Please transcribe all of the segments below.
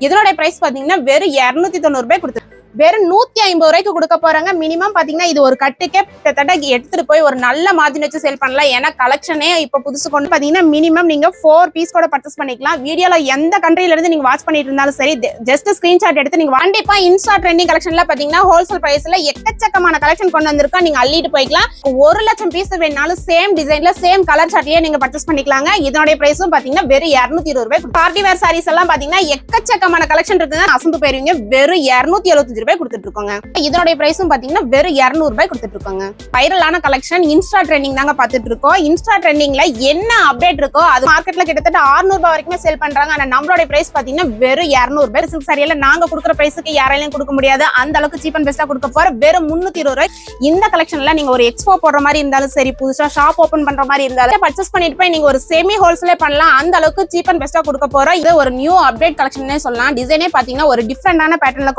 இதனோட பிரைஸ் பாத்தீங்கன்னா வெறும் 290 ரூபாய் கொடுத்து வெறும் 150 ரூபாய்க்கு கொடுக்க போறாங்க. மினிமம் பாத்தீங்கன்னா இது ஒரு கட்டுக்கே கிட்டத்தட்ட எடுத்துட்டு போய் ஒரு நல்ல மார்ஜின் வச்சு சேல் பண்ணலாம். ஏன்னா கலெக்ஷனே இப்ப புதுசு கொண்டு பாத்தீங்கன்னா மினிமம் நீங்க 4 பீஸ் கூட பர்ச்சேஸ் பண்ணிக்கலாம். வீடியோல எந்த கண்ட்ரில இருந்து நீங்க வாட்ச் பண்ணிட்டு இருந்தாலும் சரி, ஜஸ்ட் ஸ்கிரீன்ஷாட் எடுத்து நீங்க கண்டிப்பா இன்ஸ்டா ட்ரெண்டிங் கலெக்ஷன்ல பாத்தீங்கன்னா ஹோல்சேல் பிரைஸ்ல எக்கச்சக்கமான கலெக்ஷன் கொண்டு வந்திருக்கோம். நீங்க அள்ளிட்டு போய்க்கலாம். 1 லட்சம் பீஸ் வேணாலும் சேம் டிசைன்ல சேம் கலர் சார்ட்லயே நீங்க பர்ச்சேஸ் பண்ணிக்கலாங்க. இதனுடைய பிரைஸும் பாத்தீங்கன்னா வெறும் 220 ரூபாய். பார்ட்டி வேர் சாரீஸ் எல்லாம் பாத்தீங்கன்னா எக்கச்சக்கமான கலெக்ஷன் இருக்குங்க. அசந்து போயிருவீங்க. வெறும் 275 ரூபாய் கொடுத்துட்டு இருக்கோங்க. இதனுடைய பிரைஸும் பாத்தீங்கன்னா வெறும் 200 ரூபாய் கொடுத்துட்டு இருக்கோங்க. வைரலான கலெக்ஷன் இன்ஸ்டா ட்ரெண்டிங் தாங்க பாத்துட்டு இருக்கோம். இன்ஸ்டா ட்ரெண்டிங்ல என்ன அப்டேட் இருக்கோ அது மார்க்கெட்ல கிட்டத்தட்ட 600 ரூபாய் வரைக்கும் சேல் பண்றாங்க. ஆனா நம்மளோட பிரைஸ் பாத்தீங்கன்னா வெறும் 200 ரூபாய். சில்க் சாரியில நாங்க கொடுக்குற பிரைஸுக்கு யாராலையும் கொடுக்க முடியாது. அந்த அளவுக்கு சீப் அண்ட் பெஸ்டா கொடுக்க போற வெறும் 320 ரூபாய். இந்த கலெக்ஷன்ல நீங்க ஒரு எக்ஸ்போ போடுற மாதிரி இருந்தாலும் சரி, புதுசா ஷாப் ஓபன் பண்ற மாதிரி இருந்தாலும் பர்ச்சேஸ் பண்ணிட்டு போய் நீங்க ஒரு செமி ஹோல்சேலே பண்ணலாம். அந்த அளவுக்கு சீப் அண்ட் பெஸ்டா கொடுக்க போறோம். இது ஒரு நியூ அப்டேட் கலெக்ஷன் சொல்லலாம். டிசைனே பாத்தீங்கன்னா ஒரு டிஃபரெண்டான பேட்டர்ன்ல.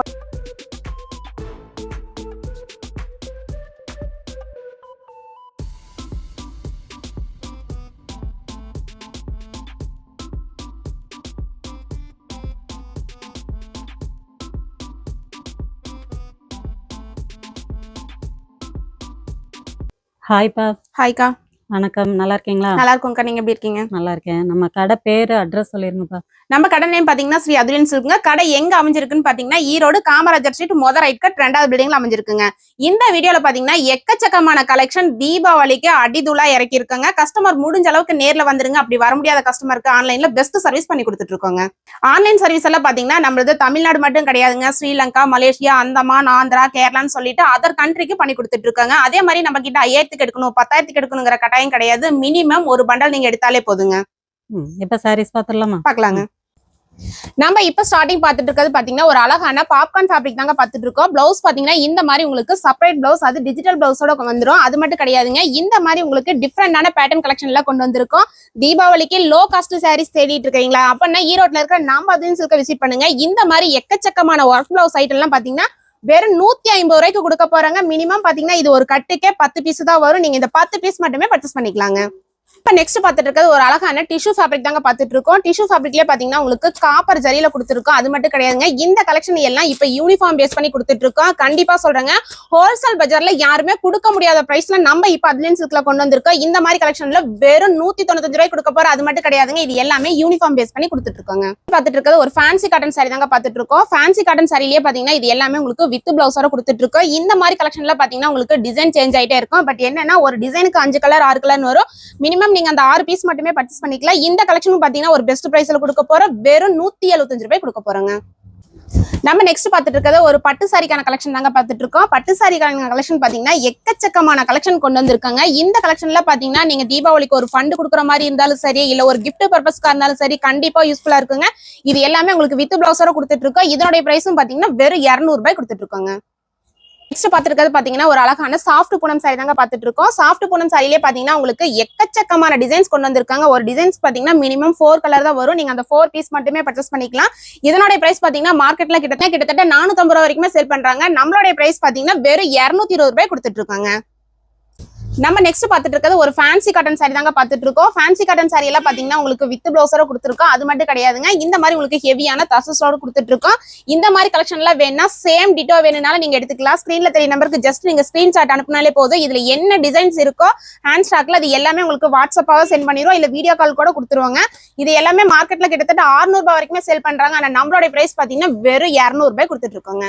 ஹாய்ப்பா. ஹாய்க்கா. வணக்கம். நல்லா இருக்கீங்களா? நல்லா இருக்கும்க்கா. நீங்க எப்படி இருக்கீங்க? நல்லா இருக்கேன். நம்ம கடை பேரு அட்ரஸ் சொல்லிருங்கப்பா. நம்ம கடை நேம் பாத்தீங்கன்னா ஸ்ரீ அதுலியன்ஸ் இருக்குங்க. கடை எங்க அமைஞ்சிருக்குன்னு பாத்தீங்கன்னா ஈரோடு காமராஜர் ஸ்ட்ரீட் மொத ரைட் கட் 2வது பில்டிங்ல அமைஞ்சிருக்குங்க. இந்த வீடியோல பாத்தீங்கன்னா எக்கச்சக்கமான கலெக்ஷன் தீபாவளிக்கு அடிதூளா இறக்கி இருக்காங்க. கஸ்டமர் முடிஞ்ச அளவுக்கு நேர்ல வந்துருங்க. அப்படி வர முடியாத கஸ்டமருக்கு ஆன்லைன்ல பெஸ்ட் சர்வீஸ் பண்ணி கொடுத்துட்டு இருக்கோங்க. ஆன்லைன் சர்வீஸ் எல்லாம் பாத்தீங்கன்னா நம்மளது தமிழ்நாடு மட்டும் கிடையாதுங்க. ஸ்ரீலங்கா, மலேசியா, அந்தமான், ஆந்திரா, கேரளான்னு சொல்லிட்டு அதர் கண்ட்ரிக்கு பண்ணி கொடுத்துட்டு இருக்காங்க. அதே மாதிரி நம்ம கிட்ட 5000க்கு எடுக்கணும் 10,000க்கு எடுக்கணுங்கிற கட்டாயம் கிடையாது. மினிமம் ஒரு பண்டல் நீங்க எடுத்தாலே போதுங்க. இப்ப சாரீஸ் பாத்துடலாமா? பாக்கலாங்க. நம்ம இப்ப ஸ்டார்டிங் பாத்துட்டு இருக்கிறது பாத்தீங்கன்னா ஒரு அழகான பாப்கார்ன் ஃபேப்ரிக் தாங்க பாத்துட்டு இருக்கோம். பிளவுஸ் பாத்தீங்கன்னா இந்த மாதிரி உங்களுக்கு செப்பரேட் பிளவுஸ், அது டிஜிட்டல் பிளவுஸோட வந்துரும். அது மட்டும் கிடையாதுங்க, இந்த மாதிரி உங்களுக்கு டிஃப்ரெண்டான பேட்டர்ன் கலெக்ஷன் எல்லாம் கொண்டு வந்திருக்கோம். தீபாவளிக்கு லோ காஸ்ட் சாரீஸ் தேடிட்டு இருக்கீங்களா அப்படின்னா ஈரோட்ல இருக்கிற நம்ம அதுன்னு சில்க விசிட் பண்ணுங்க. இந்த மாதிரி எக்கச்சக்கமான ஒர்க் பிளவுஸ் ஐட்டம் எல்லாம் பாத்தீங்கன்னா வெறும் 150 ரூபாய்க்கு கொடுக்க போறாங்க. மினிமம் பாத்தீங்கன்னா இது ஒரு கட்டுக்கே 10 பீஸ் தான் வரும். நீங்க இந்த 10 பீஸ் மட்டுமே பர்ச்சேஸ் பண்ணிக்கலாங்க. இப்ப நெக்ஸ்ட் பாத்துட்டு இருக்கிறது ஒரு அழகான டிஷ்யூ ஃபேப்ரிக் தாங்க பாத்துட்டு இருக்கோம். டிஷ்யூ ஃபேப்ரிக்லயே பாத்தீங்கன்னா உங்களுக்கு காப்பர் ஜரியில கொடுத்துருக்கோம். அது மட்டும் கிடையாதுங்க, இந்த கலெக்ஷன் எல்லாம் இப்ப யூனிஃபார்ம் பேஸ் பண்ணி கொடுத்துட்டு இருக்கோம். கண்டிப்பா சொல்றேங்க, ஹோல்சேல் பஜார்ல யாருமே கொடுக்க முடியாத பிரைஸ்ல நம்ம இப்ப அதுலியன்ஸ் சில்க்ல கொண்டு வந்திருக்கோம். இந்த மாதிரி கலெக்ஷன்ல வெறும் 195 ரூபாய் கொடுக்க போற. அது மட்டும் கிடையாதுங்க, இது எல்லாமே யூனிஃபார்ம் பேஸ் பண்ணி கொடுத்துட்டு இருக்காங்க. பாத்துட்டு இருக்கிறது ஒரு ஃபேன்சி காட்டன் சாரி தாங்க பாத்துட்டு இருக்கோம். ஃபேன்சி காட்டன் சாரிலேயே பாத்தீங்கன்னா இது எல்லாமே உங்களுக்கு வித் பிளவுஸோட கொடுத்துட்டு இருக்கோம். இந்த மாதிரி கலெக்ஷன்ல பாத்தீங்கன்னா உங்களுக்கு டிசைன் சேஞ்ச் ஆயிட்டே இருக்கும். பட் என்னன்னா ஒரு டிசைனுக்கு 5 கலர் 6 கலர்னு வரும். மினிமம் நீங்க அந்த 6 பீஸ் மட்டுமே பர்ச்சேஸ் பண்ணிக்கலாம். இந்த கலெக்ஷனும் பாத்தீங்கன்னா ஒரு பெஸ்ட் பிரைஸ்ல கொடுக்க போற வெறும் 175 ரூபாய் கொடுக்க போறாங்க. நம்ம நெக்ஸ்ட் பாத்துட்டு இருக்கிறது ஒரு பட்டு சாரிக்கான கலெக்ஷன் தாங்க பாத்துட்டு இருக்கோம். பட்டு சாரிக்கான கலெக்ஷன் பாத்தீங்கன்னா எக்கச்சக்கமான கலெக்ஷன் கொண்டு வந்திருக்காங்க. இந்த கலெக்ஷன்ல பாத்தீங்கன்னா நீங்க தீபாவளிக்கு ஒரு ஃபண்ட் கொடுக்குற மாதிரி இருந்தாலும் சரி, இல்ல ஒரு கிஃப்ட் பர்பஸ்க்கா இருந்தாலும் சரி, கண்டிப்பா யூஸ்ஃபுல்லா இருக்குங்க. இது எல்லாமே உங்களுக்கு வித் பிளவுஸோட கொடுத்துட்டு இருக்கோம். இதனுடைய பிரைஸும் பாத்தீங்கன்னா வெறும் 200 ரூபாய் கொடுத்துட்டு இருக்காங்க. நெக்ஸ்ட் பாத்துட்டு பாத்தீங்கன்னா ஒரு அழகான சாஃப்ட் பூனம் சாரி தாங்க பாத்துட்டு இருக்கோம். சாஃப்ட் பூனம் சாரிலே பாத்தீங்கன்னா உங்களுக்கு எக்கச்சக்கமான டிசைன்ஸ் கொண்டு வந்திருக்காங்க. ஒரு டிசைன்ஸ் பாத்தீங்கன்னா மினிமம் 4 கலர் தான் வரும். நீங்க அந்த 4 பீஸ் மட்டுமே பர்ச்சேஸ் பண்ணிக்கலாம். இதனோட பிரைஸ் பாத்தீங்கன்னா மார்க்கெட்ல கிட்டத்தட்ட 450 ரூபாய் வரைக்கும் சேல் பண்றாங்க. நம்மளுடைய பிரைஸ் பாத்தீங்கன்னா வெறும் 220 ரூபாய் கொடுத்துட்டு இருக்காங்க. நம்ம நெக்ஸ்ட் பாத்துட்டு இருக்கிறது ஒரு ஃபேன்சி காட்டன் சாரி தாங்க பாத்துட்டு இருக்கோம். ஃபேன்சி காட்டன் சாரி எல்லாம் பாத்தீங்கன்னா உங்களுக்கு வித் பிளவுஸோட கொடுத்துருக்கோம். அது மட்டும் கிடையாதுங்க, இந்த மாதிரி உங்களுக்கு ஹெவியான தசஸோட கொடுத்துட்டு இருக்கோம். இந்த மாதிரி கலெக்ஷன் எல்லாம் வேணா சேம் டிட்டோ வேணும்னாலும் நீங்க எடுத்துக்கலாம். ஸ்கிரீன்ல தெரிய நம்பருக்கு ஜஸ்ட் நீங்க ஸ்கிரீன்ஷாட் அனுப்புனாலே போதும். இதுல என்ன டிசைன்ஸ் இருக்கோ ஹேண்ட் ஸ்டாக்ல அது எல்லாமே உங்களுக்கு வாட்ஸ்அப்பாக சென்ட் பண்ணிடுவோம், இல்ல வீடியோ கால் கூட கொடுத்துருவாங்க. இது எல்லாமே மார்க்கெட்ல கிட்டத்தட்ட 600 ரூபாய் வரைக்குமே சேல் பண்றாங்க. ஆனா நம்மளோட பிரைஸ் பாத்தீங்கன்னா வெறும் 200 ரூபாய் கொடுத்துட்டு இருக்கோங்க.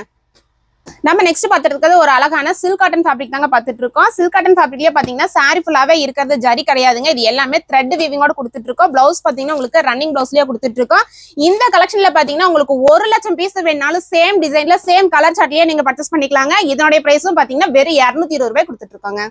நம்ம நெக்ஸ்ட் பாத்துட்டு இருக்கிறது ஒரு அழகான சில்க் காட்டன் ஃபேப்ரிக் தாங்க பாத்துட்டு இருக்கோம். சில்க் காட்டன் ஃபேப்ரிக்லயே பாத்தீங்கன்னா சாரி ஃபுல்லாவே இருக்கிறது ஜரி கிடையாதுங்க. இது எல்லாமே த்ரெட் வீவிங்கோட கொடுத்துட்டு இருக்கோம். பிளவுஸ் பாத்தீங்கன்னா உங்களுக்கு ரன்னிங் பிளவுஸ்லயே கொடுத்துட்டு இருக்கோம். இந்த கலெக்ஷன்ல பாத்தீங்கன்னா உங்களுக்கு 1 லட்சம் பீஸ் வேணாலும் சேம் டிசைன்ல சேம் கலர் சார்ட்லயே நீங்க பர்ச்சேஸ் பண்ணிக்கலாங்க. இதனுடைய பிரைஸும் பாத்தீங்கன்னா வெறும் 220 ரூபாய் கொடுத்துட்டு இருக்காங்க.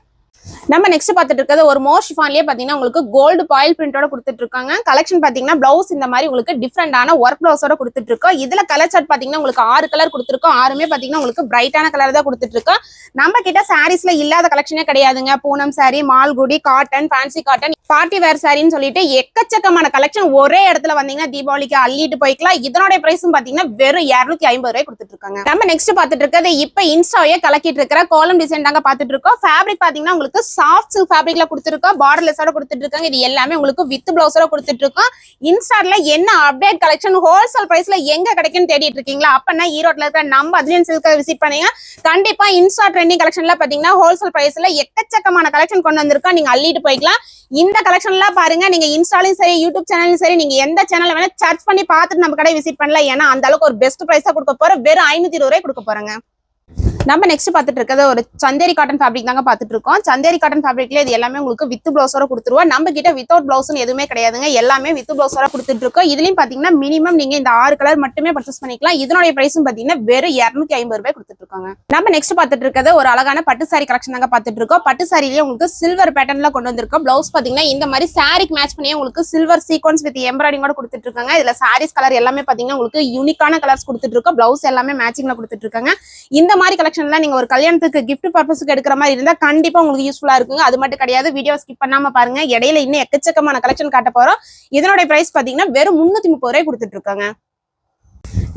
நம்ம நெக்ஸ்ட் பாத்துட்டு இருக்கிறது ஒரு மோர் ஷிஃபான்லயே பாத்தீங்கன்னா உங்களுக்கு கோல்டு பாயில் பிரிண்டோட கொடுத்துட்டு இருக்காங்க. கலெக்ஷன் பாத்தீங்கன்னா பிளவுஸ் இந்த மாதிரி உங்களுக்கு டிஃப்ரெண்டான ஒர்க் பிளவுஸோட கொடுத்துட்டு இருக்கோம். இதுல கலர் சார்ட் பாத்தீங்கன்னா உங்களுக்கு 6 கலர் கொடுத்துருக்கோம். 6மே பாத்தீங்கன்னா உங்களுக்கு பிரைட்டான கலர் தான் கொடுத்துட்டு இருக்கோம். நம்ம கிட்ட சாரீஸ்ல இல்லாத கலெக்ஷனே கிடையாதுங்க. Poonam sari, Malgudi cotton, fancy cotton party wear சாரின்னு சொல்லிட்டு எக்கச்சக்கமான கலெக்ஷன் ஒரே இடத்துல வந்தீங்கன்னா தீபாவளிக்கு அள்ளிட்டு போய்க்கலாம். இதனோட பிரைஸும் பாத்தீங்கன்னா வெறும் 250 ரூபாய் கொடுத்துட்டு இருக்காங்க. நம்ம நெக்ஸ்ட் பாத்துட்டு இருக்கிறது இப்ப இன்ஸ்டாவே கலக்கிட்டு இருக்கிற கோலம் டிசைன் தாங்க பாத்துட்டு இருக்கோம். ஃபேப்ரிக் பாத்தீங்கன்னா உங்களுக்கு சாஃப்ட் சில்க் ஃபேப்ரிக்ல கொடுத்துருக்கோம், பார்டர்லெஸோட கொடுத்துட்டு இருக்காங்க. இது எல்லாமே உங்களுக்கு வித் பிளவுஸோட கொடுத்துட்டு இருக்கோம். இன்ஸ்டால என்ன அப்டேட் கலெக்ஷன் ஹோல்சேல் பிரைஸ்ல எங்க கிடைக்குன்னு தேடிட்டு இருக்கீங்களா? அப்பனா ஈரோட்ல இருக்கிற நம்ம அதுலயும் சில்க விசிட் பண்ணீங்க. கண்டிப்பா இன்ஸ்டா ட்ரெண்டிங் கலெக்ஷன்ல பாத்தீங்கன்னா ஹோல்சேல் பிரைஸ்ல எக்கச்சக்கமான கலெக்ஷன் கொண்டு வந்திருக்கோம். நீங்க அள்ளிட்டு போய்க்கலாம். இந்த கலெக்ஷன்லாம் பாருங்க, நீங்க இன்ஸ்டாலையும் சரி யூடியூப் சேனலும் சரி நீங்க எந்த சேனல் வேணா சர்ச் பண்ணி பார்த்துட்டு நம்ம கடை விசிட் பண்ணலாம். ஏன்னா அந்த அளவுக்கு ஒரு பெஸ்ட் பிரைஸா கொடுக்க போறோம். வெறும் 520 ரூபாய் கொடுக்க போறாங்க. நம்ம நெக்ஸ்ட் பாத்துட்டு இருக்கிறது ஒரு சந்தேரி காட்டன் ஃபேப்ரிக் தாங்க பாத்துட்டு இருக்கோம். சந்தேரி காட்டன் ஃபேப்ரிக்ல இது எல்லாமே உங்களுக்கு வித் பிளவுஸோட கொடுத்துருவோம். நம்ம கிட்ட வித்தவுட் பிளவுஸ்னு எதுவுமே கிடையாதுங்க, எல்லாமே வித் பிளவுஸோட கொடுத்துட்டு இருக்கோம். இதுலயும் பாத்தீங்கன்னா மினிமம் நீங்க இந்த 6 கலர் மட்டுமே பர்ச்சேஸ் பண்ணிக்கலாம். இதனுடைய பிரைஸும் பாத்தீங்கன்னா வெறும் 250 ரூபாய் கொடுத்துட்டு இருக்காங்க. நம்ம நெக்ஸ்ட் பாத்துட்டு இருக்கிறது ஒரு அழகான பட்டு சாரி கலெக்ஷன் தாங்க பாத்துட்டு இருக்கோம். பட்டு சாரிலேயே உங்களுக்கு சில்வர் பேட்டர்ன்ல கொண்டு வந்திருக்கோம். பிளவுஸ் பாத்தீங்கன்னா இந்த மாதிரி சாரிக்கு மேட்ச் பண்ணி உங்களுக்கு சில்வர் சீக்வன்ஸ் வித் எம்ப்ராய்டிங்கோட கொடுத்துட்டு இருக்காங்க. இதுல சாரீஸ் கலர் எல்லாமே பாத்தீங்கன்னா உங்களுக்கு யூனிக்கான கலர்ஸ் கொடுத்துட்டு இருக்கோம். பிளவுஸ் எல்லாமே மேட்சிங்ல கொடுத்துட்டு இருக்காங்க. இந்த மாதிரி கலெக்ஷன்லாம் நீங்க ஒரு கல்யாணத்துக்கு கிஃப்ட் பர்பஸ்க்கு எடுக்கிற மாதிரி இருந்தா கண்டிப்பா உங்களுக்கு யூஸ்ஃபுல்லா இருக்குங்க. அது மட்டும் கிடையாது, வீடியோ ஸ்கிப் பண்ணாம பாருங்க. இடையில இன்னும் எக்கச்சக்கமான கலெக்ஷன் காட்ட போறோம். இதனோட பிரைஸ் பாத்தீங்கன்னா வெறும் 330 ரூபாய் கொடுத்துட்டு இருக்காங்க.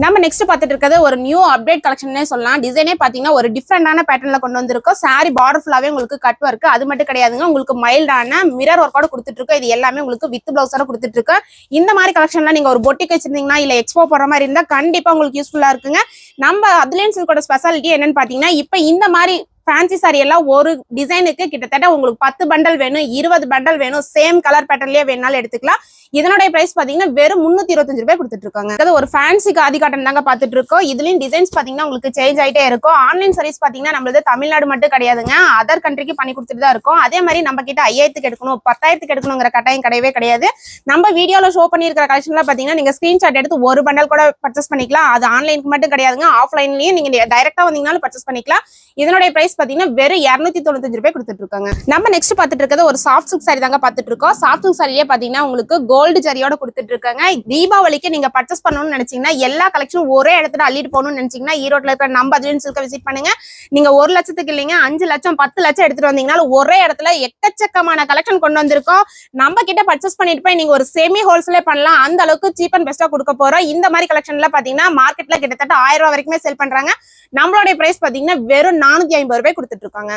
நம்ம நெக்ஸ்ட் பாத்துட்டு இருக்கிறது ஒரு நியூ அப்டேட் கலெக்ஷனே சொல்லலாம். டிசைனே பாத்தீங்கன்னா ஒரு டிஃப்ரெண்டான பேட்டர்ன்ல கொண்டு வந்திருக்கோம். சாரி பார்டர் ஃபுல்லாவே உங்களுக்கு கட் ஒர்க், அது மட்டும் கிடையாதுங்க, உங்களுக்கு மைல்டான மிரர் ஒர்க்கோட கொடுத்துட்டு இருக்கோம். இது எல்லாமே உங்களுக்கு வித் பிளவுஸோட கொடுத்துட்டு இருக்கோம். இந்த மாதிரி கலெக்ஷன்லாம் நீங்க ஒரு பொட்டிக் வச்சிருந்தீங்கன்னா இல்ல எக்ஸ்போ போற மாதிரி இருந்தா கண்டிப்பா உங்களுக்கு யூஸ்ஃபுல்லா இருக்குங்க. நம்ம அதுலேயும் சில்கோட ஸ்பெஷாலிட்டி என்னன்னு பாத்தீங்கன்னா இப்ப இந்த மாதிரி ஃபேன்சி சாரி எல்லாம் ஒரு டிசைனுக்கு கிட்டத்தட்ட உங்களுக்கு 10 பண்டல் வேணும், 20 பண்டல் வேணும், சேம் கலர் பேட்டர்ன்லயே வேணாலும் எடுத்துக்கலாம். இதனுடைய பிரைஸ் பாத்தீங்கன்னா வெறும் 325 ரூபாய் கொடுத்துட்டு இருக்காங்க. அதாவது ஒரு ஃபேன்சி காதி காட்டன் தாங்க பாத்துட்டு இருக்கோம். இதுலயும் டிசைன்ஸ் பாத்தீங்கன்னா உங்களுக்கு சேஞ்ச் ஆயிட்டே இருக்கும். ஆன்லைன் சர்வீஸ் பாத்தீங்கன்னா நம்மளது தமிழ்நாடு மட்டும் கிடையாதுங்க, அதர் கண்ட்ரிக்கு பண்ணி கொடுத்துட்டு தான் இருக்கும். அதே மாதிரி நம்ம கிட்ட 5000க்கு எடுக்கணும் 10,000க்கு எடுக்கணுங்கிற கட்டாயம் கிடையவே கிடையாது. நம்ம வீடியோல ஷோ பண்ணிருக்கிற கலெக்ஷன்லாம் பாத்தீங்கன்னா நீங்க ஸ்கிரீன்ஷாட் எடுத்து ஒரு பண்டல் கூட பர்ச்சேஸ் பண்ணிக்கலாம். அது ஆன்லைனுக்கு மட்டும் கிடையாதுங்க, ஆஃப்லைன்லயும் நீங்க டைரக்டா வந்தீங்கன்னாலும் பர்ச்சேஸ் பண்ணிக்கலாம். இதனுடைய பிரைஸ் பாத்தீங்கன்னா வெறும் 295 ரூபாய் கொடுத்துட்டு இருக்காங்க. நம்ம நெக்ஸ்ட் பாத்துட்டு இருக்கிறது ஒரு சாஃப்ட் சில்க் சாரி தாங்க பாத்துட்டு இருக்கோம். சாஃப்ட் சில்க் சாரியே பாத்தீங்கன்னா உங்களுக்கு கோல்டு ஜரியோட கொடுத்துட்டு இருக்காங்க. தீபாவளிக்கு நீங்க பர்ச்சேஸ் பண்ணணும்னு நினைச்சீங்கன்னா எல்லா கலெக்ஷனும் ஒரே இடத்துல அள்ளிட்டு போகணும்னு நினைச்சீங்கன்னா ஈரோட்ல இருக்கிற நம்ம அதுலயும் சில்க விசிட் பண்ணுங்க. நீங்க 1 லட்சத்துக்கு இல்லைங்க 5 லட்சம் 10 லட்சம் எடுத்துட்டு வந்தீங்கன்னா ஒரே இடத்துல எக்கச்சக்கமான கலெக்ஷன் கொண்டு வந்திருக்கோம். நம்ம கிட்ட பர்ச்சேஸ் பண்ணிட்டு போய் நீங்க ஒரு செமி ஹோல்சேலே பண்ணலாம். அந்த அளவுக்கு சீப் அண்ட் பெஸ்டா கொடுக்க போறோம். இந்த மாதிரி கலெக்ஷன்ல பாத்தீங்கன்னா மார்க்கெட்ல கிட்டத்தட்ட 1000 ரூபாய் வரைக்குமே செல் பண்றாங்க. நம்மளுடைய பிரைஸ் பாத்தீங்கன்னா வெறும் 450 ரூபாய் கொடுத்துட்டு இருக்காங்க.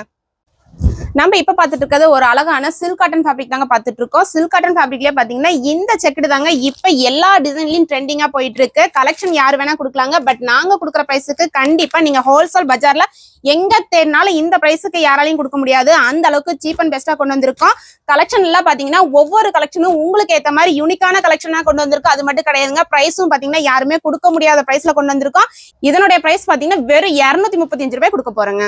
நம்ம இப்ப பாத்துட்டு இருக்கிறது ஒரு அழகான சில்க் காட்டன் ஃபேப்ரிக் தாங்க பாத்துட்டு இருக்கோம். சில்க் காட்டன் ஃபேப்ரிக்லயே பாத்தீங்கன்னா இந்த செக்குடு தாங்க இப்ப எல்லா டிசைன்லயும் ட்ரெண்டிங்கா போயிட்டு இருக்கு. கலெக்ஷன் யாரு வேணா கொடுக்கலாங்க, பட் நாங்க கொடுக்குற பிரைஸுக்கு கண்டிப்பா நீங்க ஹோல்சேல் பஜார்ல எங்க தேடினாலும் இந்த பிரைஸுக்கு யாராலையும் கொடுக்க முடியாது. அந்த அளவுக்கு சீப் அண்ட் பெஸ்டா கொண்டு வந்திருக்கோம். கலெக்ஷன் எல்லாம் பாத்தீங்கன்னா ஒவ்வொரு கலெக்ஷனும் உங்களுக்கு ஏத்த மாதிரி யூனிக்கான கலெக்ஷனா கொண்டு வந்திருக்கோம். அது மட்டும் கிடையாதுங்க, பிரைஸும் பாத்தீங்கன்னா யாருமே கொடுக்க முடியாத பிரைஸ்ல கொண்டு வந்திருக்கோம். இதனுடைய பிரைஸ் பாத்தீங்கன்னா வெறும் 235 ரூபாய் கொடுக்க போறேங்க.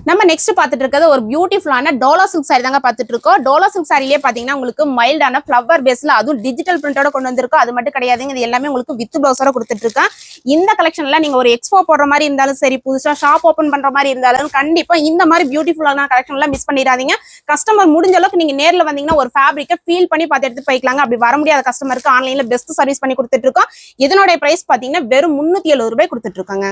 நம்ம நெக்ஸ்ட் பாத்துட்டு இருக்கிறது ஒரு பியூட்டிஃபுல்லான டோலா சில்க் சாரி தாங்க பாத்துட்டு இருக்கோம். டோலா சில்க் சாரிலேயே பாத்தீங்கன்னா உங்களுக்கு மைல்டான ஃபிளவர் பேஸ்ல அதுவும் டிஜிட்டல் பிரிண்டோட கொண்டு வந்திருக்கோம். அது மட்டும் கிடையாதுங்க, இது எல்லாமே உங்களுக்கு வித் பிளவுஸோட கொடுத்துட்டு இருக்கேன். இந்த கலெக்ஷன்ல நீங்க ஒரு எக்ஸ்போ போடுற மாதிரி இருந்தாலும் சரி, புதுசா ஷாப் ஓபன் பண்ற மாதிரி இருந்தாலும் கண்டிப்பா இந்த மாதிரி பியூட்டிஃபுல்லான கலெக்ஷன் எல்லாம் மிஸ் பண்ணிடாதீங்க. கஸ்டமர் முடிஞ்ச அளவுக்கு நீங்க நேர்ல வந்தீங்கன்னா ஒரு ஃபேப்ரிக்கை ஃபீல் பண்ணி பார்த்து எடுத்து போய்க்கலாங்க. அப்படி வர முடியாத கஸ்டமருக்கு ஆன்லைன்ல பெஸ்ட் சர்வீஸ் பண்ணி கொடுத்துட்டு இருக்கோம். இதனுடைய பிரைஸ் பாத்தீங்கன்னா வெறும் 370 ரூபாய் கொடுத்துட்டு இருக்காங்க.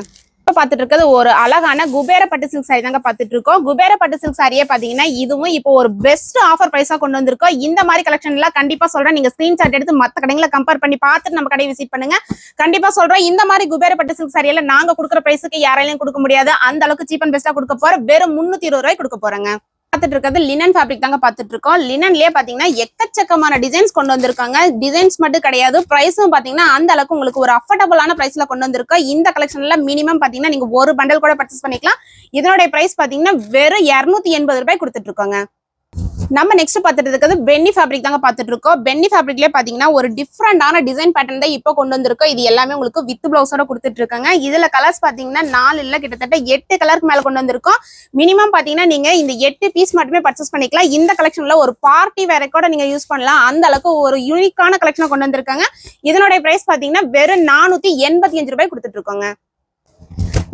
இப்ப பாத்துட்டு இருக்கிறது ஒரு அழகான குபேர பட்டு சில்க் சாரி தாங்க பாத்துட்டு இருக்கோம். குபேர பட்டு சில்க் சாரியே பாத்தீங்கன்னா இதுவும் இப்போ ஒரு பெஸ்ட் ஆஃபர் பிரைஸா கொண்டு வந்திருக்கோம். இந்த மாதிரி கலெக்ஷன் எல்லாம் கண்டிப்பா சொல்றேன், நீங்க ஸ்கிரீன்ஷாட் எடுத்து மத்த கடைகளை கம்பேர் பண்ணி பார்த்துட்டு நம்ம கடையை விசிட் பண்ணுங்க. கண்டிப்பா சொல்றேன், இந்த மாதிரி குபேர பட்டு சில்க் சாரி எல்லாம் நாங்க கொடுக்குற பிரைஸுக்கு யாராலையும் கொடுக்க முடியாது. அந்த அளவுக்கு சீப் அண்ட் பெஸ்டா கொடுக்க போற வெறும் 320 ரூபாய் கொடுக்க போறாங்க. பாத்துட்டு இருக்கிறது லினன் ஃபேப்ரிக் தாங்க பாத்துட்டு இருக்கோம். லினன்லயே பாத்தீங்கன்னா எக்கச்சக்கமான டிசைன்ஸ் கொண்டு வந்திருக்காங்க. டிசைன்ஸ் மட்டும் கிடையாது, பிரைஸும் பாத்தீங்கன்னா அந்த அளவுக்கு உங்களுக்கு ஒரு அஃபோர்டபுளான பிரைஸ்ல கொண்டு வந்திருக்கோம். இந்த கலெக்ஷன்ல மினிமம் பாத்தீங்கன்னா நீங்க ஒரு பண்டல் கூட பர்ச்சேஸ் பண்ணிக்கலாம். இதனுடைய பிரைஸ் பாத்தீங்கன்னா வெறும் 280 ரூபாய் கொடுத்துட்டு இருக்காங்க. நம்ம நெக்ஸ்ட் பாத்துட்டு இருக்கிறது பென்னி ஃபேப்ரிக் தாங்க பாத்துட்டு இருக்கோம். பென்னி ஃபேப்ரிக்லயே பாத்தீங்கன்னா ஒரு டிஃப்ரெண்டான டிசைன் பேட்டர்ன் தான் இப்போ கொண்டு வந்திருக்கோம். இது எல்லாமே உங்களுக்கு வித் பிளவுஸோட கொடுத்துட்டு இருக்காங்க. இதுல கலர்ஸ் பாத்தீங்கன்னா 4 இல்ல கிட்டத்தட்ட 8 கலருக்கு மேல கொண்டு வந்திருக்கோம். மினிமம் பாத்தீங்கன்னா நீங்க இந்த 8 பீஸ் மட்டுமே பர்ச்சேஸ் பண்ணிக்கலாம். இந்த கலெக்ஷன்ல ஒரு பார்ட்டி வேற கூட நீங்க யூஸ் பண்ணலாம். அந்த அளவுக்கு ஒரு யூனிக்கான கலெக்ஷன் கொண்டு வந்திருக்காங்க. இதனுடைய பிரைஸ் பாத்தீங்கன்னா வெறும் 485 ரூபாய் கொடுத்துட்டு இருக்காங்க.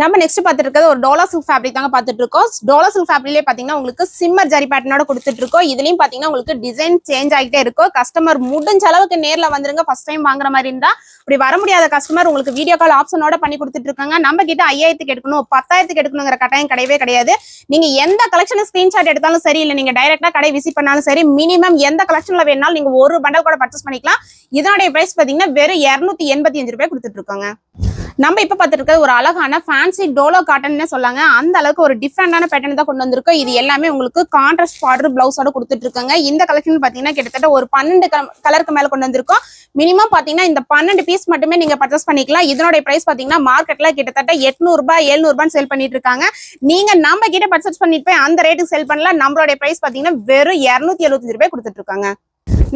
நம்ம நெக்ஸ்ட் பார்த்துட்டு இருக்கிறது ஒரு டோலா சில்க் ஃபேப்ரிக் தாங்க பார்த்துட்டு இருக்கோம். டோலா சில்க் ஃபேப்ரிக்லேயே பார்த்தீங்கன்னா உங்களுக்கு சிம்மர் ஜரி பேட்டர்னோட கொடுத்துட்டு இருக்கோம். இதுலயும் பார்த்தீங்கன்னா உங்களுக்கு டிசைன் சேஞ்ச் ஆகிட்டே இருக்கும். கஸ்டமர் முடிஞ்ச அளவுக்கு நேர்ல வந்துருங்க. ஃபர்ஸ்ட் டைம் வாங்குற மாதிரி இருந்தா இப்படி வர முடியாத கஸ்டமர் உங்களுக்கு வீடியோ கால் ஆப்ஷனோட பண்ணி கொடுத்துட்டு இருக்காங்க. நம்ம கிட்ட 5000க்கு எடுக்கணும் 10,000க்கு எடுக்கணுங்கிற கட்டாயம் கிடையவே கிடையாது. நீங்க எந்த கலெக்ஷன் ஸ்கிரீன்ஷாட் எடுத்தாலும் சரி, இல்ல நீங்க டைரக்டா கடை விசிட் பண்ணாலும் சரி, மினிமம் எந்த கலெக்ஷன்ல வேணாலும் நீங்க ஒரு பண்டல் கூட பர்ச்சேஸ் பண்ணிக்கலாம். இதனுடைய பிரைஸ் பாத்தீங்கன்னா வெறும் 285 ரூபாய் கொடுத்துட்டு இருக்காங்க. நம்ம இப்ப பார்த்துட்டு இருக்கிறது ஒரு அழகான ஃபேன்சி டோலோ காட்டன் சொல்லாங்க. அந்த அளவுக்கு ஒரு டிஃப்ரெண்டான பேட்டர்ன் தான் கொண்டு வந்திருக்கோம். இது எல்லாமே உங்களுக்கு கான்ட்ராஸ்ட் பார்டர் பிளவுஸோட கொடுத்துட்டு இருக்காங்க. இந்த கலெக்ஷன் பாத்தீங்கன்னா கிட்டத்தட்ட ஒரு 12 கலருக்கு மேல கொண்டு வந்திருக்கோம். மினிமம் பாத்தீங்கன்னா இந்த 12 பீஸ் மட்டுமே நீங்க பர்ச்சேஸ் பண்ணிக்கலாம். இதனுடைய பிரைஸ் பாத்தீங்கன்னா மார்க்கெட்ல கிட்டத்தட்ட 800 ரூபாய் 700 ரூபாய் சேல் பண்ணிட்டு இருக்காங்க. நீங்க நம்ம கிட்ட பர்ச்சேஸ் பண்ணிட்டு போய் அந்த ரேட்டுக்கு சேல் பண்ணலாம். நம்மளுடைய பிரைஸ் பாத்தீங்கன்னா வெறும் 275 ரூபாய் கொடுத்துட்டு இருக்காங்க.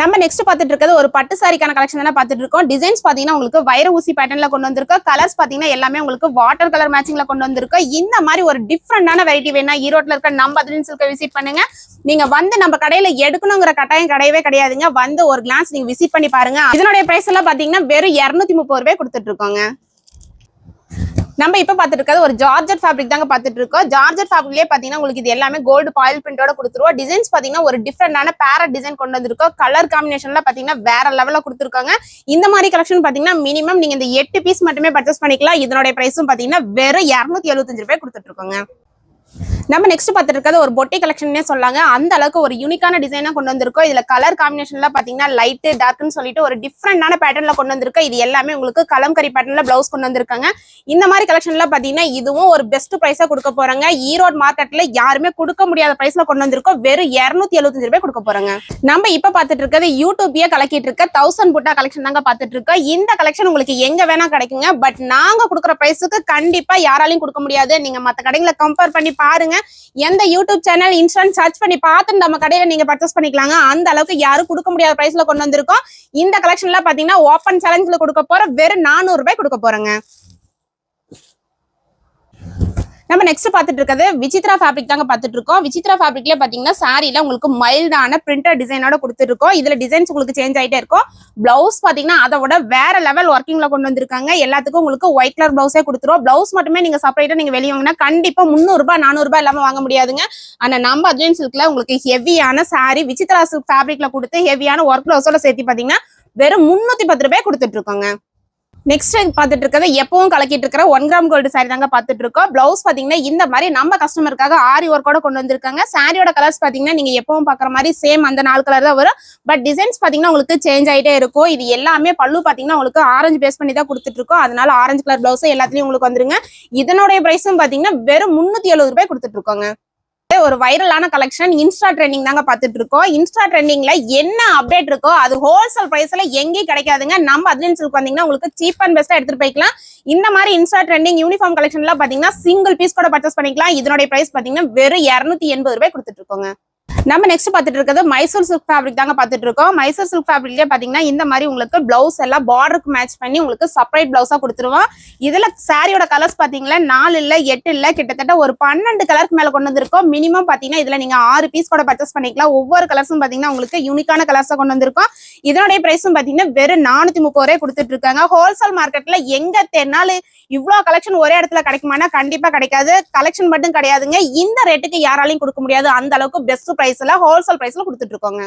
நம்ம நெக்ஸ்ட் பார்த்துட்டு இருக்கிறது ஒரு பட்டு சாரிக்கான கலெக்ஷன் தான் பார்த்துட்டு இருக்கோம். டிசைன்ஸ் பாத்தீங்கன்னா உங்களுக்கு வைர ஊசி பேட்டர்ன்ல கொண்டு வந்திருக்கோம். கலர்ஸ் பாத்தீங்கன்னா எல்லாமே உங்களுக்கு வாட்டர் கலர் மேட்சிங்ல கொண்டு வந்திருக்கோம். இந்த மாதிரி ஒரு டிஃப்ரெண்டான வெரைட்டி வேணா ஈரோட்ல இருக்க நம்ம அதிலின் சில்க விசிட் பண்ணுங்க. நீங்க வந்து நம்ம கடையில எடுக்கணுங்கிற கட்டாயம் கிடையவே கிடையாதுங்க. வந்து ஒரு கிளான்ஸ் நீங்க விசிட் பண்ணி பாருங்க. இதனுடைய பிரைஸ் எல்லாம் பாத்தீங்கன்னா வெறும் 230 ரூபாய் கொடுத்துட்டு இருக்கோங்க. நம்ம இப்ப பாத்துட்டு இருக்கிறது ஒரு ஜார்ஜெட் ஃபேப்ரிக் தாங்க பாத்துட்டு இருக்கோம். ஜார்ஜெட் ஃபேப்ரிக்லயே பாத்தீங்கன்னா உங்களுக்கு இது எல்லாமே கோல்டு பாயில் பிரிண்டோட கொடுத்துருவோம். டிசைன்ஸ் பாத்தீங்கன்னா ஒரு டிஃப்ரெண்டான பேரட் டிசைன் கொண்டு வந்திருக்கோம். கலர் காம்பினேஷன்ல பாத்தீங்கன்னா வேற லெவல்ல கொடுத்துருக்காங்க. இந்த மாதிரி கலெக்ஷன் பாத்தீங்கன்னா மினிமம் நீங்க இந்த 8 பீஸ் மட்டுமே பர்ச்சேஸ் பண்ணிக்கலாம். இதனுடைய பிரைஸும் பாத்தீங்கன்னா வெறும் 275 ரூபாய் கொடுத்துட்டு இருக்கோங்க. நம்ம நெக்ஸ்ட் பார்த்துட்டு இருக்கிறது ஒரு பொட்டி கலெக்ஷன்னே சொல்லாங்க. அந்த அளவுக்கு ஒரு யூனிக்கான டிசைனா கொண்டு வந்திருக்கோம். இதுல கலர் காம்பினேஷன்ல பாத்தீங்கன்னா லைட் டார்க்னு சொல்லிட்டு ஒரு டிஃப்ரெண்டான பேட்டர்ன்ல கொண்டு வந்திருக்கோம். இது எல்லாமே உங்களுக்கு கலம்கரி பேட்டர்ன்ல பிளவுஸ் கொண்டு வந்திருக்காங்க. இந்த மாதிரி கலெக்ஷன்ல பாத்தீங்கன்னா இதுவும் ஒரு பெஸ்ட் பிரைஸா கொடுக்க போறாங்க. ஈரோடு மார்க்கெட்ல யாருமே கொடுக்க முடியாத பிரைஸ்ல கொண்டு வந்திருக்கோம். வெறும் 275 ரூபாய் கொடுக்க போறாங்க. நம்ம இப்ப பாத்துட்டு இருக்கிறது யூடியூப்லயே கலக்கிட்டு இருக்க 1000 புட்டா கலெக்ஷன் தாங்க பாத்துட்டு இருக்கோம். இந்த கலெக்ஷன் உங்களுக்கு எங்க வேணா கிடைக்குங்க. பட் நாங்க கொடுக்குற பிரைஸுக்கு கண்டிப்பா யாராலையும் கொடுக்க முடியாது. நீங்க மத்த கடைகளை கம்பேர் பண்ணி பாருங்க. எந்த யூடியூப் சேனல் இன்ஸ்டான்ட் சர்ச் பண்ணி பார்த்து நம்ம கடையில நீங்க பர்ச்சேஸ் பண்ணிக்கலாங்க. அந்த அளவுக்கு யாரும் கொடுக்க முடியாத பிரைஸ்ல கொண்டு வந்திருக்கோம். இந்த கலெக்ஷன்ல பாத்தீங்கன்னா ஓப்பன் சேலஞ்ச்ல கொடுக்க போற வெறும் 400 ரூபாய் கொடுக்க போறேங்க. நம்ம நெக்ஸ்ட் பாத்துட்டு இருக்கிறது விசித்ரா ஃபேப்ரிக் தாங்க பாத்துட்டு இருக்கோம். விசித்ரா ஃபேப்ரிக்ல பாத்தீங்கன்னா சாரில உங்களுக்கு மைல்டான பிரிண்டர் டிசைனோட கொடுத்துருக்கோம். இதுல டிசைன்ஸ் உங்களுக்கு சேஞ்ச் ஆயிட்டே இருக்கும். பிளவுஸ் பாத்தீங்கன்னா அதை விட வேற லெவல் ஒர்க்கிங்ல கொண்டு வந்திருக்காங்க. எல்லாத்துக்கும் உங்களுக்கு ஒயிட் கலர் பிளவுஸே கொடுத்துருவோம். பிளவுஸ் மட்டுமே நீங்க செப்பரேட்டா நீங்க வெளியே வாங்கினா கண்டிப்பா 300 ரூபாய் 400 ரூபாய் இல்லாம வாங்க முடியாதுங்க. ஆனா நம்ம அஜ்வைன் சில்க்ல உங்களுக்கு ஹெவியான சாரி விசித்ரா சில்க் ஃபேப்ரிக்ல கொடுத்து ஹெவியான ஒர்க் பிளவுஸோட சேர்த்து பாத்தீங்கன்னா வெறும் 310 ரூபாய் கொடுத்துட்டு இருக்கோங்க. நெக்ஸ்ட் பாத்துட்டு இருக்கிறது எப்பவும் கலக்கிட்டு இருக்கிற 1 கிராம் கோல்டு சாரி தாங்க பாத்துட்டு இருக்கோம். பிளவுஸ் பாத்தீங்கன்னா இந்த மாதிரி நம்ம கஸ்டமருக்காக ஆரி ஒர்க்கோட கொண்டு வந்திருக்காங்க. சாரியோட கலர்ஸ் பாத்தீங்கன்னா நீங்க எப்பவும் பாக்குற மாதிரி சேம் அந்த 4 கலர் தான் வரும். பட் டிசைன்ஸ் பாத்தீங்கன்னா உங்களுக்கு சேஞ்ச் ஆயிட்டே இருக்கும். இது எல்லாமே பல்லு பாத்தீங்கன்னா உங்களுக்கு ஆரஞ்சு பேஸ் பண்ணி தான் கொடுத்துட்டு இருக்கோம். அதனால ஆரஞ்சு கலர் பிளவுஸ் எல்லாத்துலயும் உங்களுக்கு வந்துருங்க. இதனுடைய பிரைஸும் பாத்தீங்கன்னா வெறும் 370 ரூபாய் கொடுத்துட்டு இருக்கோங்க. ஒரு வைரலான கலெக்ஷன் இன்ஸ்டா ட்ரெண்டிங் தாங்க பாத்துட்டு இருக்கோம். இன்ஸ்டா ட்ரெண்டிங்ல என்ன அப்டேட் இருக்கோ அது ஹோல்சேல் பிரைஸ்ல எங்கேயும் கிடைக்காதுங்க. நம்ம அதிலின் சில்க் வந்தீங்கன்னா உங்களுக்கு சீப் அண்ட் பெஸ்டா எடுத்துட்டு போய்க்கலாம். இந்த மாதிரி இன்ஸ்டா ட்ரெண்டிங் யூனிஃபார்ம் கலெக்ஷன்ல பாத்தீங்கன்னா சிங்கிள் பீஸ் கூட பர்ச்சேஸ் பண்ணிக்கலாம். இதனுடைய பிரைஸ் பாத்தீங்கன்னா வெறும் 280 ரூபாய் கொடுத்துட்டு இருக்கோங்க. நம்ம நெக்ஸ்ட் பாத்துட்டு இருக்கிறது மைசூர் சில்க் ஃபேப்ரிக் தாங்க பாத்துட்டு இருக்கோம். மைசூர் சில்க் ஃபேப்ரிக்லயே பாத்தீங்கன்னா இந்த மாதிரி உங்களுக்கு பிளவுஸ் எல்லாம் பார்டருக்கு மேட்ச் பண்ணி உங்களுக்கு செப்பரேட் பிளவுஸா கொடுத்துருவோம். இதுல சாரியோட கலர்ஸ் பாத்தீங்கன்னா 4 இல்ல 8 இல்ல கிட்டத்தட்ட ஒரு 12 கலருக்கு மேல கொண்டு வந்திருக்கோம். மினிமம் பாத்தீங்கன்னா இதுல நீங்க 6 பீஸ் கூட பர்ச்சேஸ் பண்ணிக்கலாம். ஒவ்வொரு கலர்ஸும் பாத்தீங்கன்னா உங்களுக்கு யூனிக்கான கலர்ஸா கொண்டு வந்திருக்கோம். இதனுடைய பிரைஸும் பாத்தீங்கன்னா வெறும் 430 ரூபாய் கொடுத்துட்டு இருக்காங்க. ஹோல்சேல் மார்க்கெட்ல எங்க தேர்னாலும் இவ்வளவு கலெக்ஷன் ஒரே இடத்துல கிடைக்குமானா கண்டிப்பா கிடைக்காது. கலெக்ஷன் மட்டும் கிடையாதுங்க. இந்த ரேட்டுக்கு யாராலையும் கொடுக்க முடியாது. அந்த அளவுக்கு பெஸ்ட் பிரைஸ்ல ஹோல்சேல் பிரைஸ்ல கொடுத்துட்டு இருக்கோங்க.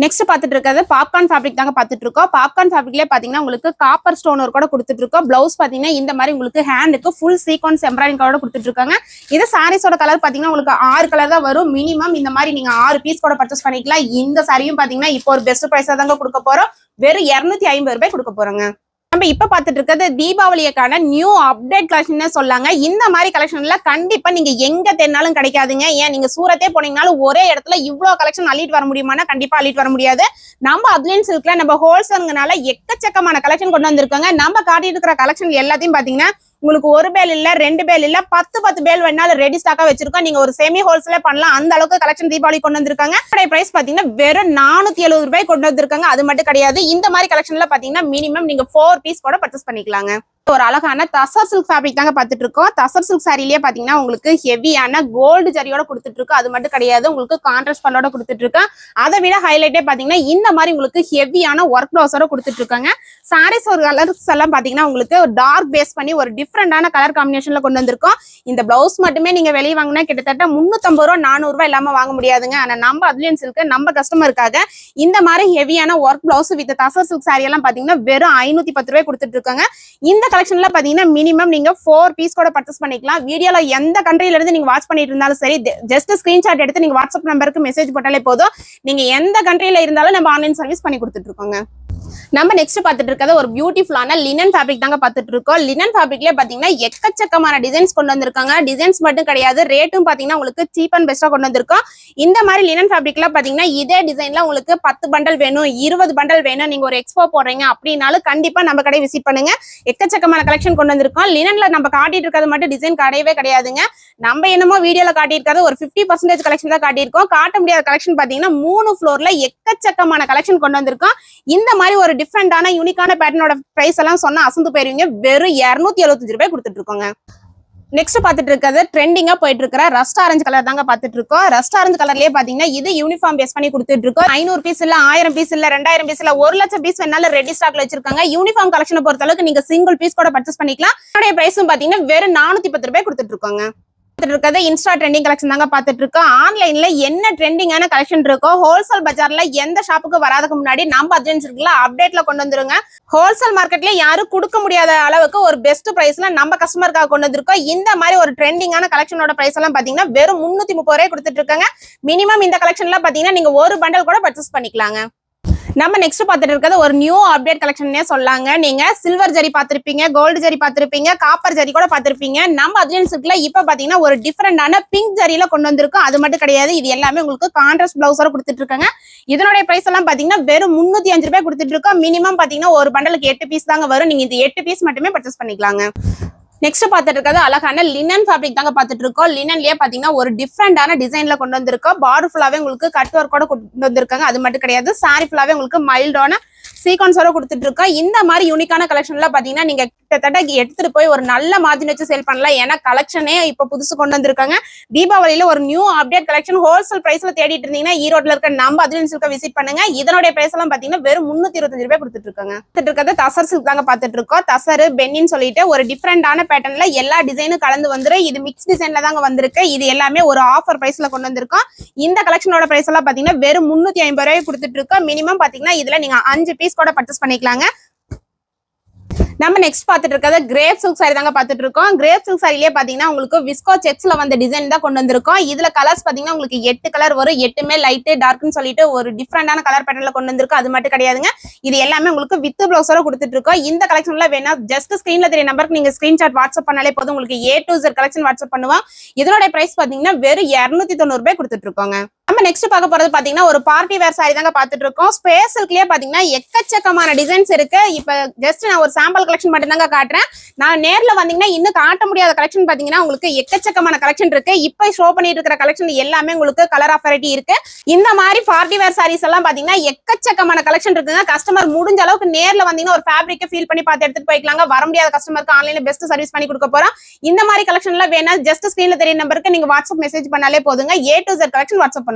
நெக்ஸ்ட் பாத்துட்டு இருக்கிறது பாப்கார்ன் ஃபேப்ரிக் தாங்க பாத்துட்டு இருக்கோம். பாப்கார்ன் ஃபேப்ரிக்லயே பாத்தீங்கன்னா உங்களுக்கு காப்பர் ஸ்டோன் ஒர்க் கூட கொடுத்துட்டு இருக்கோம். பிளவுஸ் பாத்தீங்கன்னா இந்த மாதிரி உங்களுக்கு ஹேண்டுக்கு ஃபுல் சீக்வன்ஸ் எம்ப்ராய்டிங் கூட கொடுத்துட்டு இருக்காங்க. இது சாரீஸோட கலர் பாத்தீங்கன்னா உங்களுக்கு 6 கலர் தான் வரும். மினிமம் இந்த மாதிரி நீங்க 6 பீஸ் கூட பர்ச்சேஸ் பண்ணிக்கலாம். இந்த சாரியும் பாத்தீங்கன்னா இப்போ ஒரு பெஸ்ட் பிரைஸா தாங்க கொடுக்க போறோம். வெறும் 250 ரூபாய் கொடுக்க போறோங்க. நம்ம இப்ப பாத்துட்டு இருக்கிறது தீபாவளிக்கான நியூ அப்டேட் கலெக்ஷன் சொல்லாங்க. இந்த மாதிரி கலெக்ஷன்ல கண்டிப்பா நீங்க எங்க தேடினாலும் கிடைக்காதுங்க. ஏன் நீங்க சூரத்தே போனீங்கனாலும் ஒரே இடத்துல இவ்வளவு கலெக்ஷன் அள்ளிட்டு வர முடியுமானா கண்டிப்பா அள்ளிட்டு வர முடியாது. நம்ம அதிலின் சில்க்ல நம்ம ஹோல்சேல்ங்கனால எக்கச்சக்கமான கலெக்ஷன் கொண்டு வந்திருக்காங்க. நம்ம காட்டிட்டு இருக்கிற கலெக்ஷன் எல்லாத்தையும் பாத்தீங்கன்னா உங்களுக்கு 1 பேல் இல்ல 2 பேல் இல்ல 10 பேல் வேணாலும் ரெடி ஸ்டாக்கா வச்சிருக்கோம். நீங்க ஒரு செமி ஹோல்சேல பண்ணலாம். அந்த அளவுக்கு கலெக்ஷன் தீபாவளி கொண்டு வந்திருக்காங்க. பிரைஸ் பாத்தீங்கன்னா வெறும் 470 ரூபாய் கொண்டு வந்திருக்காங்க. அது மட்டும் கிடையாது. இந்த மாதிரி கலெக்ஷன்ல பாத்தீங்கன்னா மினிமம் நீங்க 4 பீஸ் கூட பர்ச்சேஸ் பண்ணிக்கலாங்க. ஒரு அழகான தசர் சில்க் ஃபேப்ரிக் தாங்க பார்த்துட்டு இருக்கோம். தசர் சில்க் சாரிலேயே பாத்தீங்கன்னா உங்களுக்கு ஹெவியான கோல்டு ஜரியோட கொடுத்துட்டு இருக்கோம். அது மட்டும் கிடையாது, உங்களுக்கு கான்ட்ராஸ்ட் பல்லோட கொடுத்துட்டு இருக்கேன். அதை விட ஹைலைட்டே பாத்தீங்கன்னா இந்த மாதிரி உங்களுக்கு ஹெவியான ஒர்க் ப்ளவுஸோட கொடுத்துட்டு இருக்காங்க. சாரீஸ் ஒரு கலர்ஸ் எல்லாம் பாத்தீங்கன்னா உங்களுக்கு டார்க் பேஸ் பண்ணி ஒரு டிஃப்ரெண்டான கலர் காம்பினேஷன்ல கொண்டு வந்திருக்கோம். இந்த பிளவுஸ் மட்டுமே நீங்க வெளியே வாங்கினா கிட்டத்தட்ட 350 ரூபா 400 ரூபாய் இல்லாம வாங்க முடியாதுங்க. ஆனா நம்ம அதுலயும் சில்க் நம்ம கஸ்டமருக்காக இந்த மாதிரி ஹெவியான work blouse with tussar silk sorry எல்லாம் பாத்தீங்கன்னா வெறும் 510 ரூபாய் கொடுத்துட்டு இருக்காங்க. இந்த கலெக்ஷன்ல பாத்தீங்கன்னா மினிமம் நீங்க 4 பீஸ் கூட பர்ச்சேஸ் பண்ணிக்கலாம். வீடியோல எந்த கண்ட்ரில இருந்து நீங்க வாட்ச் பண்ணிட்டு இருந்தாலும் சரி, ஜஸ்ட் ஸ்கிரீன்ஷாட் எடுத்து நீங்க வாட்ஸ்அப் நம்பருக்கு மெசேஜ் போட்டாலே போதும். நீங்க எந்த கண்ட்ரில இருந்தாலும் நம்ம ஆன்லைன் சர்வீஸ் பண்ணி கொடுத்துட்டு இருக்கோங்க. நம்ம நெக்ஸ்ட் பார்த்துட்டு இருக்கிறது ஒரு பியூட்டிஃபுல்லான லினன் ஃபேப்ரிக் தாங்க பார்த்துட்டு இருக்கோம். லினன் ஃபேப்ரிக்லயே பாத்தீங்கன்னா எக்கச்சக்கமான டிசைன்ஸ் கொண்டு வந்திருக்காங்க. டிசைன்ஸ் மட்டும் கிடையாது, ரேட்டும் பாத்தீங்கன்னா உங்களுக்கு சீப் அண்ட் பெஸ்டா கொண்டு வந்திருக்கோம். இந்த மாதிரி லினன் ஃபேப்ரிக்ல பாத்தீங்கன்னா இதே டிசைன்ல உங்களுக்கு 10 பண்டல் வேணும், 20 பண்டல் வேணும், நீங்க ஒரு எக்ஸ்போ போடுறீங்க அப்படின்னாலும் கண்டிப்பா நம்ம கடை விசிட் பண்ணுங்க. எக்கச்சக்கமான கலெக்ஷன் கொண்டு வந்திருக்கோம். லினன்ல நம்ம காட்டிட்டு இருக்கிறது மட்டும் டிசைன் கிடையவே கிடையாதுங்க. நம்ம என்னமோ வீடியோல காட்டியிருக்கிறது ஒரு 50% கலெக்ஷன் தான் காட்டியிருக்கோம். காட்ட முடியாத கலெக்ஷன் பாத்தீங்கன்னா 3 ஃப்ளோர்ல எக்கச்சக்கமான கலெக்ஷன் கொண்டு வந்திருக்கோம். இந்த மாதிரி ஒரு டிஃப்ரெண்டான யூனிக்கான பேட்டர்னோட பிரைஸ் எல்லாம் சொன்னா அசந்து போயிருவீங்க. வெறும் 275 ரூபாய் கொடுத்துட்டு இருக்கோங்க. நெக்ஸ்ட் பாத்துட்டு இருக்கிறது ட்ரெண்டிங்கா போயிட்டு இருக்கிற ரஸ்ட் ஆரஞ்சு கலர் தாங்க பாத்துட்டு இருக்கோம். ரஸ்ட் ஆரஞ்சு கலர்லயே பாத்தீங்கன்னா இது யூனிஃபார்ம் பேஸ் பண்ணி கொடுத்துட்டு இருக்கோம். 500 பீஸ் இல்ல, 1000 பீஸ் இல்ல, 2000 பீஸ் இல்ல, 1 லட்சம் பீஸ் வேணாலும் ரெடி ஸ்டாக்ல வச்சிருக்காங்க. யூனிஃபார்ம் கலெக்ஷனை பொறுத்த அளவுக்கு நீங்க சிங்கிள் பீஸ் கூட பர்ச்சேஸ் பண்ணிக்கலாம். அதோட பிரைஸும் பாத்தீங்கன்னா வெறும் 410 ரூபாய் கொடுத்துட்டு இருக்காங்க. இருக்கிறது இன்ஸ்டா ட்ரெண்டிங் கலெக்ஷன் தாங்க பாத்துட்டு இருக்கோம். ஆன்லைன்ல என்ன ட்ரெண்டிங்கான கலெக்ஷன் இருக்கோ ஹோல்சேல் பஜார்ல எந்த ஷாப்புக்கு வராதுக்கு முன்னாடி நம்ம அட்ஜென்சிக்குள்ள அப்டேட்ல கொண்டு வந்துருங்க. ஹோல்சேல் மார்க்கெட்ல யாரும் கொடுக்க முடியாத அளவுக்கு ஒரு பெஸ்ட் பிரைஸ்ல நம்ம கஸ்டமருக்காக கொண்டு வந்திருக்கோம். இந்த மாதிரி ஒரு ட்ரெண்டிங்கான கலெக்ஷனோட பிரைஸ் எல்லாம் பாத்தீங்கன்னா வெறும் 330 ரூபாய் கொடுத்துட்டு இருக்காங்க. மினிமம் இந்த கலெக்ஷன்ல பாத்தீங்கன்னா நீங்க ஒரு பண்டல் கூட பர்ச்சேஸ் பண்ணிக்கலாங்க. நம்ம நெக்ஸ்ட் பார்த்துட்டு இருக்கிறது ஒரு நியூ அப்டேட் கலெக்ஷன்னே சொல்லாங்க. நீங்க சில்வர் ஜரி பார்த்திருப்பீங்க, கோல்டு ஜரி பார்த்திருப்பீங்க, காப்பர் ஜரி கூட பார்த்திருப்பீங்க. நம்ம அட்ஜென்சிக்குள்ள இப்ப பாத்தீங்கன்னா ஒரு டிஃபரெண்டான பிங்க் ஜரியில கொண்டு வந்திருக்கோம். அது மட்டும் கிடையாது, இது எல்லாமே உங்களுக்கு கான்ட்ராஸ்ட் பிளவுஸோட கொடுத்துட்டு இருக்காங்க. இதனுடைய பிரைஸ் எல்லாம் பாத்தீங்கன்னா வெறும் 305 ரூபாய் கொடுத்துட்டு இருக்கோம். மினிமம் பாத்தீங்கன்னா ஒரு பண்டலுக்கு 8 பீஸ் தாங்க வரும். நீங்க இந்த 8 பீஸ் மட்டுமே பர்ச்சேஸ் பண்ணிக்கலாங்க. நெக்ஸ்ட் பார்த்துட்டு இருக்கிறது அழகான லினன் ஃபேப்ரிக் தாங்க பார்த்துட்டு இருக்கோம். லினன்லயே பாத்தீங்கன்னா ஒரு டிஃப்ரெண்டான டிசைன்ல கொண்டு வந்திருக்கோம். பார்டர் ஃபுல்லாவே உங்களுக்கு கட் ஒர்க்கோட கொண்டு வந்திருக்காங்க. அது மட்டும் கிடையாது, சாரி ஃபுல்லாவே உங்களுக்கு மைல்டான சீக்வன்ஸோட கொடுத்துட்டு இருக்கோம். இந்த மாதிரி யூனிக்கான கலெக்ஷன்ல பாத்தீங்கன்னா நீங்க கிட்டத்தட்ட எடுத்துட்டு போய் ஒரு நல்ல மார்ஜின் வச்சு சேல் பண்ணலாம். ஏன்னா கலெக்ஷனே இப்ப புதுசு கொண்டு வந்திருக்காங்க. தீபாவளியில ஒரு நியூ அப்டேட் கலெக்ஷன் ஹோல்சேல் பிரைஸ்ல தேடிட்டு இருந்தீங்கன்னா ஈரோட்ல இருக்க நம்ம அட்ஜென்சிக்கு விசிட் பண்ணுங்க. இதனுடைய பிரைஸ் எல்லாம் பாத்தீங்கன்னா வெறும் 325 ரூபாய் கொடுத்துட்டு இருக்காங்க. இருக்கிறது தசர் சில்க் தாங்க பாத்துட்டு இருக்கோம். தசர் பென்னின்னு சொல்லிட்டு ஒரு டிஃப்ரெண்டான பேட்டர்ன்ல எல்லா டிசைனும் கலந்து வந்துரும். இது மிக்ஸ் டிசைன்ல தாங்க வந்திருக்கு. இது எல்லாமே ஒரு ஆஃபர் பிரைஸ்ல கொண்டு வந்திருக்கோம். இந்த கலெக்ஷனோட பிரைஸ் எல்லாம் பாத்தீங்கன்னா வெறும் 350 ரூபாய் கொடுத்துட்டு இருக்கோம். மினிமம் பாத்தீங்கன்னா இதுல நீங்க 5 பீஸ் கூட பர்ச்சேஸ் பண்ணிக்கலாங்க. நம்ம நெக்ஸ்ட் பாத்துட்டு இருக்கிறது கிரேப் சில்க் சாரி தாங்க பாத்துட்டு இருக்கோம். கிரேப் சில்க் சாரிலேயே பாத்தீங்கன்னா உங்களுக்கு விஸ்கோ செக்ஸ்ல வந்த டிசைன் தான் கொண்டு வந்திருக்கோம். இதுல கலர்ஸ் பாத்தீங்கன்னா உங்களுக்கு 8 கலர் வரும். 8மே லைட் டார்க்னு சொல்லிட்டு ஒரு டிஃப்ரெண்டான கலர் பேட்டர்ன்ல கொண்டு வந்திருக்கோம். அது மட்டும் கிடையாதுங்க, இது எல்லாமே உங்களுக்கு வித் பிளவுஸோட கொடுத்துட்டு இருக்கோம். இந்த கலெக்ஷன்ல வேணா ஜஸ்ட் ஸ்கிரீன்ல தெரிய நம்பருக்கு நீங்க ஸ்கிரீன்ஷாட் வாட்ஸ்அப் பண்ணாலே போதும். உங்களுக்கு A to Z collection WhatsApp பண்ணுவோம். இதனோட பிரைஸ் பாத்தீங்கன்னா வெறும் 290 ரூபாய் கொடுத்துட்டு இருக்கோங்க. நம்ம நெக்ஸ்ட் பார்க்க போறது பாத்தீங்கன்னா ஒரு பார்ட்டி வேர் சாரி தாங்க பாத்துட்டு இருக்கோம். ஸ்பேஸ் சில்க்லயே பாத்தீங்கன்னா எக்கச்சக்கமான டிசைன்ஸ் இருக்கு. இப்ப ஜஸ்ட் நான் ஒரு சாம்பிள் கலெக்ஷன் மட்டும் தாங்க காட்டுறேன். நான் நேர்ல வந்தீங்கன்னா இன்னும் காட்ட முடியாத கலெக்ஷன் பாத்தீங்கன்னா உங்களுக்கு எக்கச்சக்கமான கலெக்ஷன் இருக்கு. இப்ப ஷோ பண்ணிட்டு இருக்கிற கலெக்ஷன் எல்லாமே உங்களுக்கு கலர் ஆஃப் வெரைட்டி இருக்கு. இந்த மாதிரி பார்ட்டி வேர் சாரீஸ் எல்லாம் பாத்தீங்கன்னா எக்கச்சக்கமான கலெக்ஷன் இருக்குங்க. கஸ்டமர் முடிஞ்ச அளவுக்கு நேர்ல வந்தீங்கன்னா ஒரு ஃபேப்ரிக்கை ஃபீல் பண்ணி பார்த்து எடுத்துட்டு போய்க்கலாங்க. வர முடியாத கஸ்டமருக்கு ஆன்லைன்ல பெஸ்ட் சர்வீஸ் பண்ணி கொடுக்க போறோம். இந்த மாதிரி கலெக்ஷன்ல வேணா ஜஸ்ட் ஸ்கிரீன்ல தெரிய நம்பருக்கு நீங்க வாட்ஸ்அப் மெசேஜ் பண்ணாலே போதுங்க. A to Z collection WhatsApp பண்ணுவாங்க.